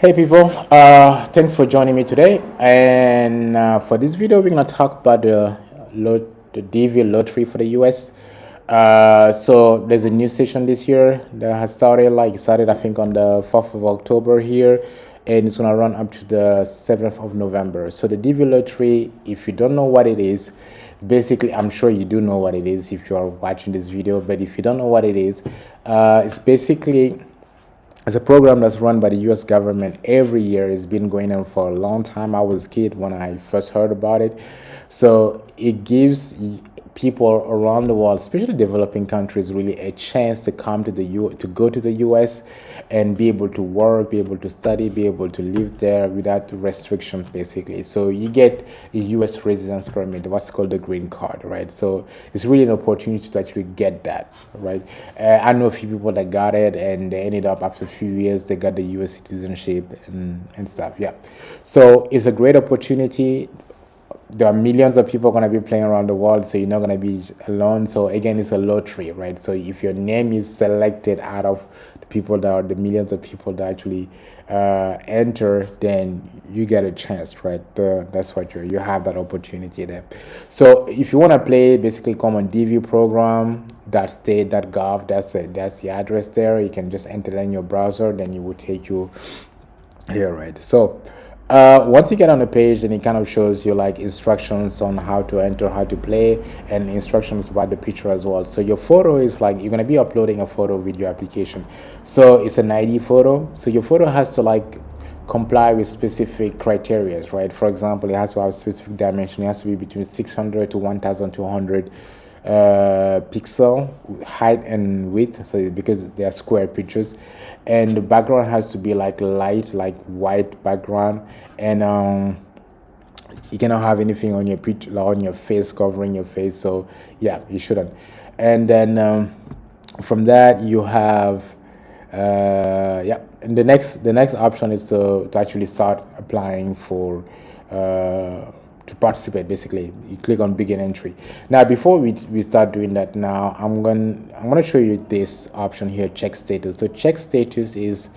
Hey people, thanks for joining me today. And for this video, we're gonna talk about the DV lottery for the US. So there's a new session this year that has started I think on the 4th of October here, and it's gonna run up to the 7th of November. So the DV lottery, if you don't know what it is, basically I'm sure you do know what it is if you are watching this video, but if you don't know what it is, it's basically it's a program that's run by the U.S. government every year. It's been going on for a long time. I was a kid when I first heard about it. So it gives people around the world, especially developing countries, really a chance to come to to go to the U.S. and be able to work, be able to study, be able to live there without restrictions, basically. So you get a U.S. residence permit, what's called the green card, right? So it's really an opportunity to actually get that, right? I know a few people that got it and they ended up after a few years they got the U.S. citizenship and stuff. Yeah, so it's a great opportunity. There are millions of people going to be playing around the world, so you're not going to be alone. So again, it's a lottery, right? So if your name is selected out of the people that are the millions of people that actually enter, then you get a chance, right? That's what you have that opportunity there. So if you want to play, basically come on DV program state.gov. That's the address there. You can just enter that in your browser, then it will take you here, right? So once you get on the page, then it kind of shows you like instructions on how to enter, how to play, and instructions about the picture as well. So your photo is like you're gonna be uploading a photo with your application. So it's an ID photo. So your photo has to like comply with specific criteria, right? For example, it has to have specific dimension. It has to be between 600 to 1200 pixel height and width, so because they are square pictures, and the background has to be like light, like white background, and you cannot have anything on your picture, on your face, covering your face. So yeah, you shouldn't. And then from that you have yeah, and the next option is to actually start applying for to participate. Basically you click on begin entry. Now before we start doing that, now I'm gonna show you this option here, check status. So check status is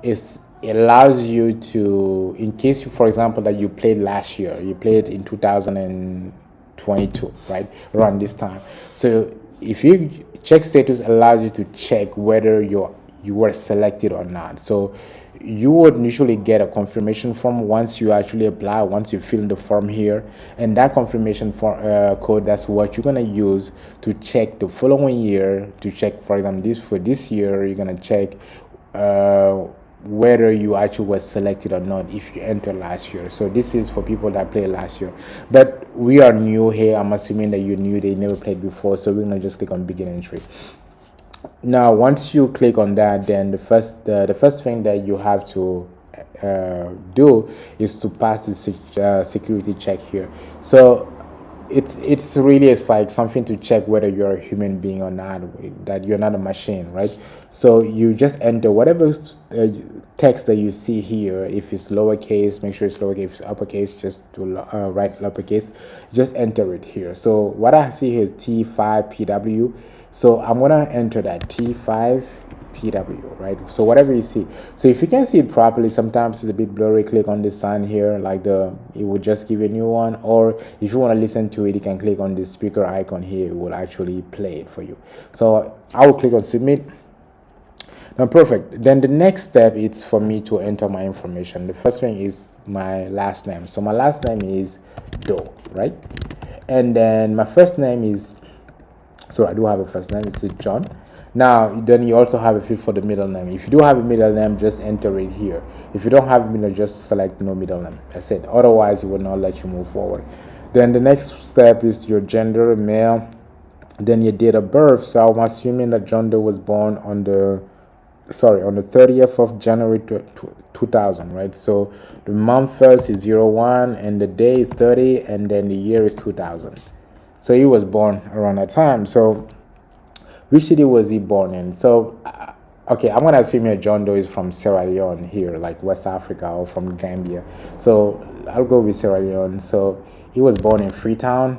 it allows you to, in case you, for example, that you played last year, you played in 2022, right, around this time. So if you check status allows you to check whether you were selected or not. So you would usually get a confirmation form once you actually apply, once you fill in the form here, and that confirmation code, that's what you're going to use to check the following year, to check, for example, this year you're going to check whether you actually was selected or not if you entered last year. So this is for people that played last year, but we are new here. I'm assuming that you're new, they never played before, so we're going to just click on begin entry. Now once you click on that, then the first thing that you have to do is to pass the security check here. So it's really, it's like something to check whether you're a human being or not, that you're not a machine, right? So you just enter whatever text that you see here. If it's lowercase, make sure it's lowercase. If it's uppercase, just do write uppercase, just enter it here. So what I see here is T5PW. So I'm gonna enter that T5PW, right? So whatever you see. So if you can see it properly, sometimes it's a bit blurry. Click on this sign here, like it would just give you a new one. Or if you want to listen to it, you can click on this speaker icon here. It will actually play it for you. So I will click on submit. Now perfect. Then the next step is for me to enter my information. The first thing is my last name. So my last name is Doe, right? And then my first name is, so I do have a first name, it's John. Now then you also have a field for the middle name. If you do have a middle name, just enter it here. If you don't have a middle, just select no middle name. That's it. Otherwise it will not let you move forward. Then the next step is your gender, male. Then your date of birth. So I'm assuming that John Doe was born on the 30th of January 2000, right? So the month first is 01 and the day is 30 and then the year is 2000. So he was born around that time. So which city was he born in? So okay, I'm gonna assume here John Doe is from Sierra Leone here, like West Africa, or from Gambia. So I'll go with Sierra Leone. So he was born in Freetown,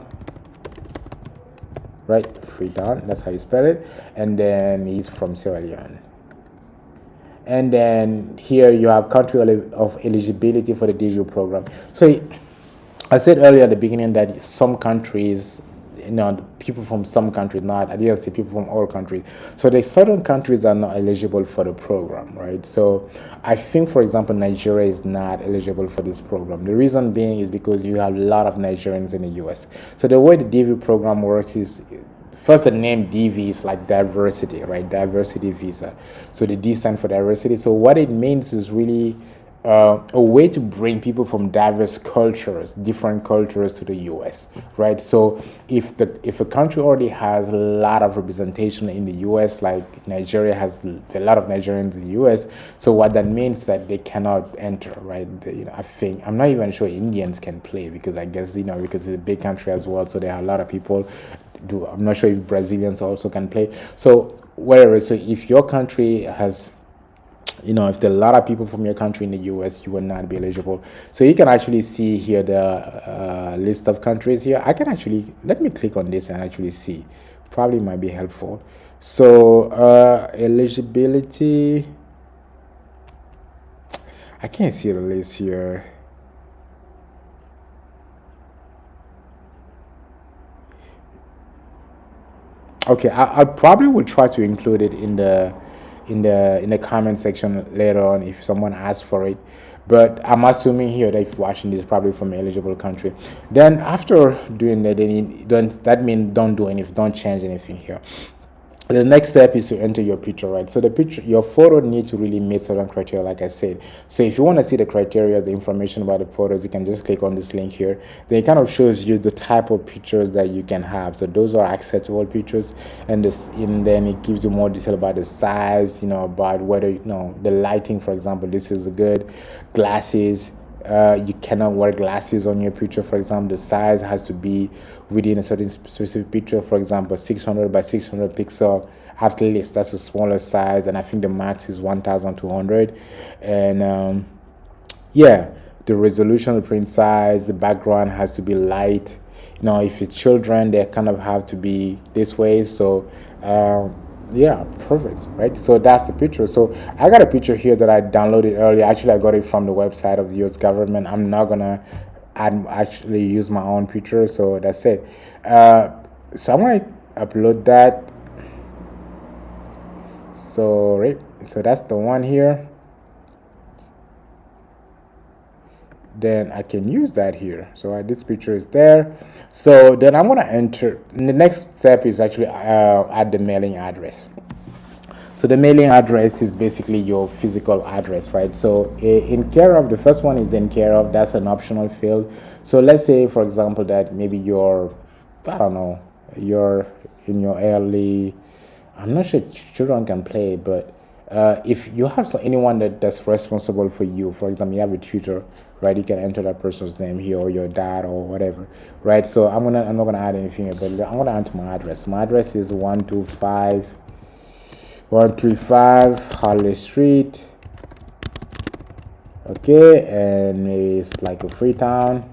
right? Freetown, that's how you spell it. And then he's from Sierra Leone. And then here you have country of eligibility for the DVU program. So I said earlier at the beginning that some countries, people from some countries, not, I didn't say people from all countries. So there's certain countries are not eligible for the program, right? So I think, for example, Nigeria is not eligible for this program. The reason being is because you have a lot of Nigerians in the US. So the way the DV program works is, first, the name DV is like diversity, right? Diversity visa. So the D stands for diversity. So what it means is really a way to bring people from diverse cultures, different cultures to the U.S., right? So if a country already has a lot of representation in the U.S., like Nigeria has a lot of Nigerians in the U.S., so what that means is that they cannot enter, right? I think, I'm not even sure Indians can play, because I guess, because it's a big country as well, so there are a lot of people. I'm not sure if Brazilians also can play. So whatever. So if your country has, if there are a lot of people from your country in the US, you will not be eligible. So you can actually see here the list of countries here. I can actually, let me click on this and actually see. Probably might be helpful. So eligibility, I can't see the list here. Okay, I probably will try to include it in the comment section later on if someone asks for it. But I'm assuming here that if you're watching this probably from an eligible country. Then after doing that, then that means don't do anything, don't change anything here. The next step is to enter your picture, right? So the picture, your photo need to really meet certain criteria, like I said. So if you want to see the criteria, the information about the photos, you can just click on this link here. Then it kind of shows you the type of pictures that you can have. So those are acceptable pictures, and then it gives you more detail about the size, about whether the lighting, for example, this is good, glasses. You cannot wear glasses on your picture. For example, the size has to be within a certain specific picture. For example, 600 by 600 pixel at least. That's a smaller size, and I think the max is 1200. And yeah, the resolution, the print size, the background has to be light. If it's children, they kind of have to be this way. So yeah, perfect, right? So that's the picture. So I got a picture here that I downloaded earlier. Actually, I got it from the website of the US government. I'm not gonna actually use my own picture, so that's it. So I'm gonna upload that. So right, so that's the one here. Then I can use that here. So this picture is there. So then I'm going to enter. The next step is actually add the mailing address. So the mailing address is basically your physical address, right? So in care of, the first one is in care of, that's an optional field. So let's say, for example, that maybe you're, I don't know, you're in your early, I'm not sure children can play, but if you have anyone that's responsible for you, for example, you have a tutor, right? You can enter that person's name here, or your dad, or whatever, right? So I'm not gonna add anything here, but I'm gonna enter my address. My address is 135 Harley Street. Okay, and maybe it's like a Freetown.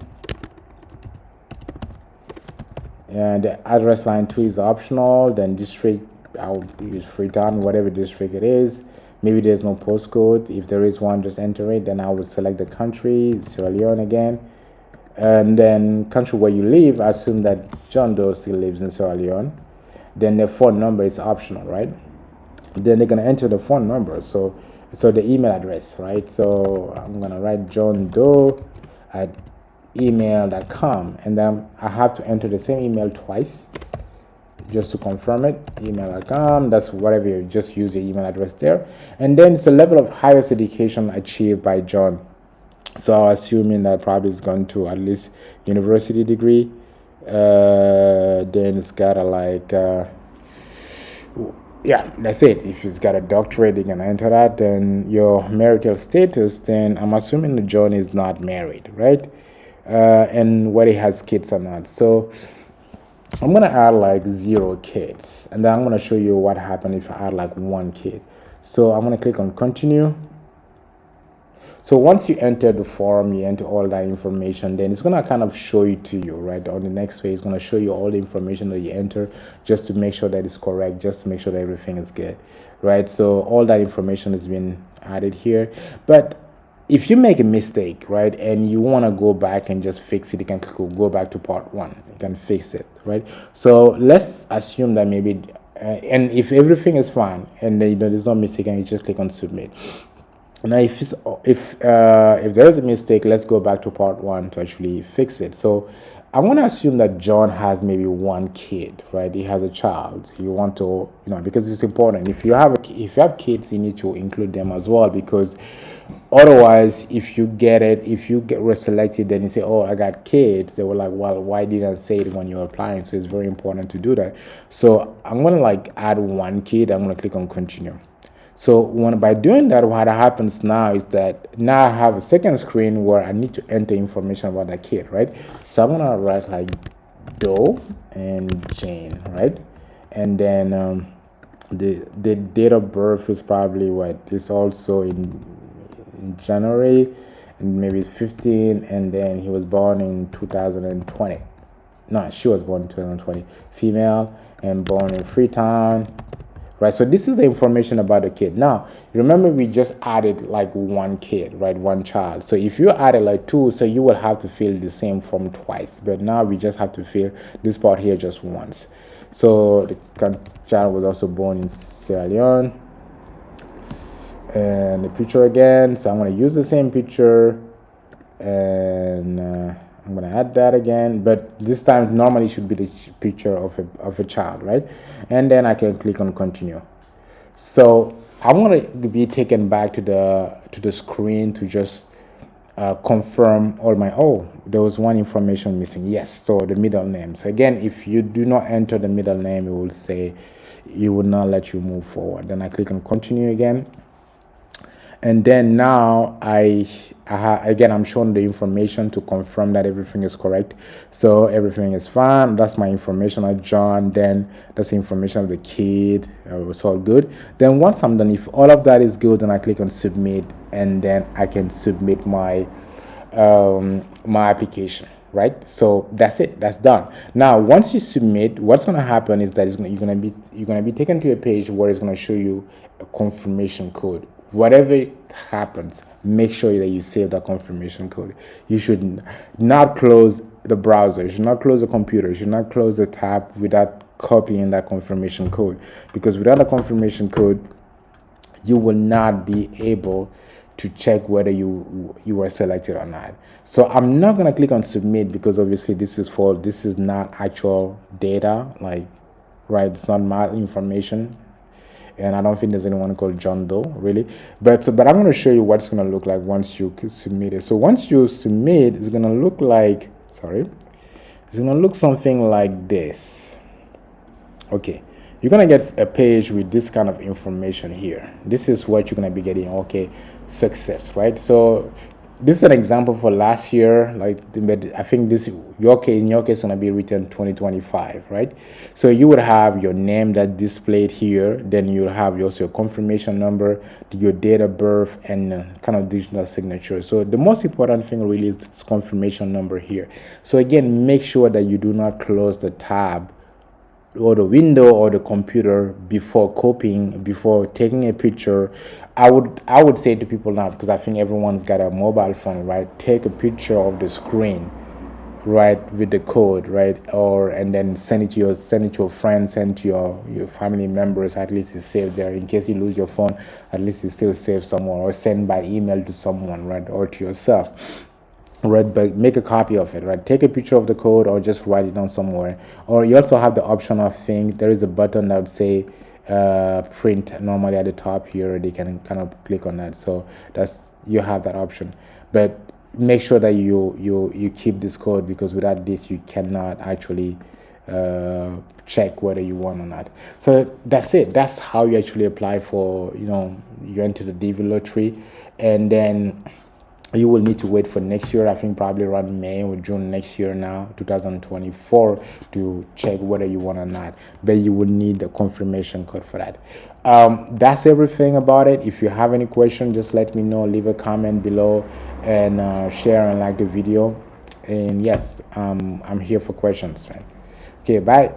And the address line 2 is optional. Then district, I'll use Freetown, whatever district it is. Maybe there's no postcode. If there is one, just enter it. Then I will select the country, Sierra Leone again. And then country where you live, I assume that John Doe still lives in Sierra Leone. Then the phone number is optional, right? Then they're gonna enter the phone number. So the email address, right? So I'm gonna write John Doe at email.com, and then I have to enter the same email twice just to confirm it. Email.com, that's whatever, you just use your email address there. And then it's the level of highest education achieved by John. So assuming that probably is going to at least university degree. Then it's got a yeah, that's it. If it's got a doctorate, you can enter that. Then your marital status, then I'm assuming that John is not married, right? And whether he has kids or not. So I'm gonna add like 0 kids, and then I'm gonna show you what happened if I add like 1 kid. So I'm gonna click on continue. So once you enter the form, you enter all that information, then it's going to kind of show it to you, right? On the next page, it's going to show you all the information that you enter, just to make sure that it's correct, just to make sure that everything is good, right? So all that information has been added here. But if you make a mistake, right, and you want to go back and just fix it, you can go back to part 1. You can fix it, right? So let's assume that maybe, and if everything is fine and there's no mistake, and you just click on submit. Now, if there is a mistake, let's go back to part 1 to actually fix it. So I want to assume that John has maybe one kid, right? He has a child. You want to, because it's important. If you have kids, you need to include them as well, because otherwise, if you get reselected, then you say, oh, I got kids. They were like, well, why didn't I say it when you were applying? So it's very important to do that. So I'm going to add one kid. I'm going to click on continue. So by doing that, what happens now is that now I have a second screen where I need to enter information about that kid, right? So I'm going to write Doe and Jane, right? And then the date of birth is probably it's also in January, and maybe it's 15, and then he was born in 2020. No, she was born in 2020. Female and born in Freetown. Right, so this is the information about the kid. Now, remember we just added one kid, right, one child. So if you added 2, so you will have to fill the same form twice. But now we just have to fill this part here just once. So the child was also born in Sierra Leone. And the picture again. So I'm going to use the same picture, and I'm going to add that again, but this time normally should be the picture of a child, right? And then I can click on continue. So I'm going to be taken back to the screen to just confirm all my, there was one information missing. Yes, so the middle name. So again, if you do not enter the middle name, it will say it will not let you move forward. Then I click on continue again. And then now I'm showing the information to confirm that everything is correct. So everything is fine. That's my information of John. Then that's the information of the kid. It's all good. Then once I'm done, if all of that is good, then I click on submit, and then I can submit my my application. Right, so that's it. That's done. Now, once you submit, what's going to happen is that you're going to be taken to a page where it's going to show you a confirmation code. Whatever happens, make sure that you save that confirmation code. You should not close the browser. You should not close the computer. You should not close the tab without copying that confirmation code, because without a confirmation code, you will not be able to check whether you were selected or not. So I'm not going to click on submit, because obviously this is not actual data, right? It's not my information. And I don't think there's anyone called John Doe, really. But I'm going to show you what it's going to look like once you submit it. So once you submit, it's going to look it's going to look something like this. Okay. You're going to get a page with this kind of information here. This is what you're going to be getting. Okay, success, right? So this is an example for last year. I think in your case, it's going to be written 2025, right? So you would have your name that displayed here. Then you'll have also your confirmation number, your date of birth, and kind of digital signature. So the most important thing really is this confirmation number here. So again, make sure that you do not close the tab or the window or the computer before copying, before taking a picture. I would say to people now, because I think everyone's got a mobile phone, right? Take a picture of the screen, right, with the code, right, and then send it to your friends, send to your family members. At least it's saved there. In case you lose your phone, at least it's still saved somewhere, or send by email to someone, right, or to yourself. Right, but make a copy of it, right? Take a picture of the code or just write it down somewhere. Or you also have the option of there is a button that would say print normally at the top here. They can kind of click on that. So you have that option. But make sure that you keep this code, because without this you cannot actually check whether you won or not. So that's it. That's how you actually apply for, you enter the DV lottery. And then you will need to wait for next year. I think probably around May or June next year now, 2024, to check whether you want or not. But you will need the confirmation code for that. That's everything about it. If you have any question, just let me know. Leave a comment below and share and like the video. And yes, I'm here for questions, man. Okay, bye.